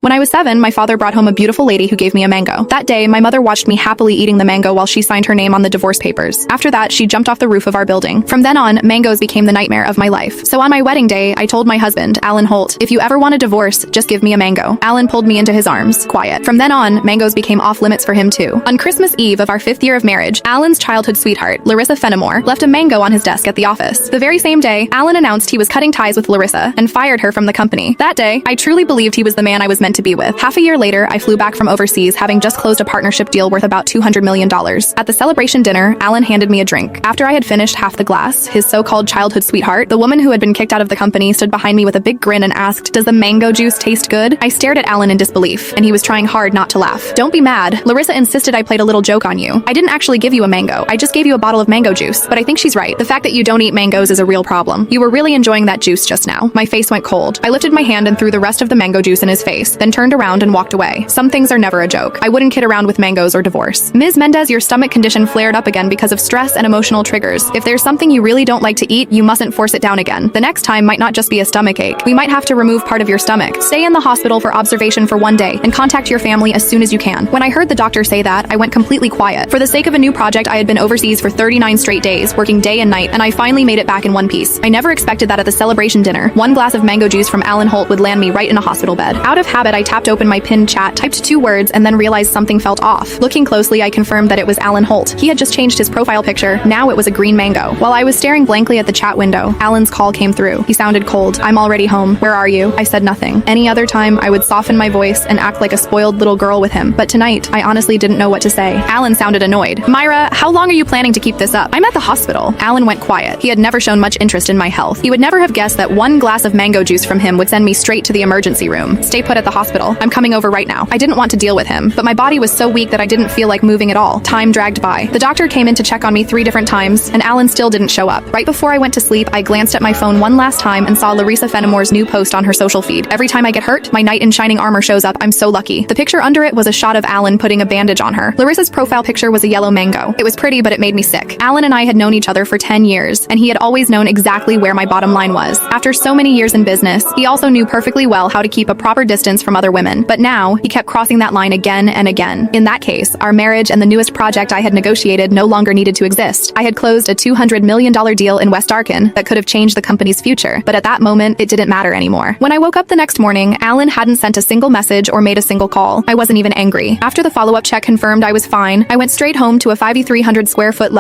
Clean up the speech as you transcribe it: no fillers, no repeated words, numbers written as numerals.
When I was 7, my father brought home a beautiful lady who gave me a mango. That day, my mother watched me happily eating the mango while she signed her name on the divorce papers. After that, she jumped off the roof of our building. From then on, mangoes became the nightmare of my life. So on my wedding day, I told my husband, Alan Holt, if you ever want a divorce, just give me a mango. Alan pulled me into his arms. Quiet. From then on, mangoes became off limits for him too. On Christmas Eve of our 5th year of marriage, Alan's childhood sweetheart, Larissa Fenimore, left a mango on his desk at the office. The very same day, Alan announced he was cutting ties with Larissa and fired her from the company. That day, I truly believed he was the man I was meant to be with. Half a year later, I flew back from overseas, having just closed a partnership deal worth about $200 million. At the celebration dinner, Alan handed me a drink. After I had finished half the glass, his so-called childhood sweetheart, the woman who had been kicked out of the company, stood behind me with a big grin and asked, "Does the mango juice taste good?" I stared at Alan in disbelief, and he was trying hard not to laugh. "Don't be mad. Larissa insisted I played a little joke on you. I didn't actually give you a mango. I just gave you a bottle of mango juice." But I think she's right. The fact that you don't eat mangoes is a real problem. You were really enjoying that juice just now. My face went cold. I lifted my hand and threw the rest of the mango juice in his face, then turned around and walked away. Some things are never a joke. I wouldn't kid around with mangoes or divorce. Ms. Mendez, your stomach condition flared up again because of stress and emotional triggers. If there's something you really don't like to eat, you mustn't force it down again. The next time might not just be a stomach ache. We might have to remove part of your stomach. Stay in the hospital for observation for 1 day and contact your family as soon as you can. When I heard the doctor say that, I went completely quiet. For the sake of a new project, I had been overseas for 39 straight days, working day and night, and I finally made it back in one piece. I never expected that at the celebration dinner, 1 glass of mango juice from Alan Holt would land me right in a hospital bed. Out of habit, I tapped open my pinned chat, typed 2 words, and then realized something felt off. Looking closely, I confirmed that it was Alan Holt. He had just changed his profile picture. Now it was a green mango. While I was staring blankly at the chat window, Alan's call came through. He sounded cold. "I'm already home. Where are you?" I said nothing. Any other time, I would soften my voice and act like a spoiled little girl with him. But tonight, I honestly didn't know what to say. Alan sounded annoyed. "Myra, how long are you planning to keep this up? I'm at the hospital." Alan went quiet. He had never shown much interest in my health. He would never have guessed that 1 glass of mango juice from him would send me straight to the emergency room. "Stay put at the hospital. I'm coming over right now." I didn't want to deal with him, but my body was so weak that I didn't feel like moving at all. Time dragged by. The doctor came in to check on me 3 different times, and Alan still didn't show up. Right before I went to sleep, I glanced at my phone one last time and saw Larissa Fenimore's new post on her social feed. "Every time I get hurt, my knight in shining armor shows up. I'm so lucky." The picture under it was a shot of Alan putting a bandage on her. Larissa's profile picture was a yellow mango. It was pretty, but it made me sick. Alan and I had known each other for 10 years, and he had always known exactly where my bottom line was. After so many years in business, he also knew perfectly well how to keep a proper distance from other women. But now, he kept crossing that line again and again. In that case, our marriage and the newest project I had negotiated no longer needed to exist. I had closed a $200 million deal in West Arkan that could have changed the company's future, but at that moment, it didn't matter anymore. When I woke up the next morning, Alan hadn't sent a single message or made a single call. I wasn't even angry. After the follow-up check confirmed I was fine, I went straight home to a 5,300 square foot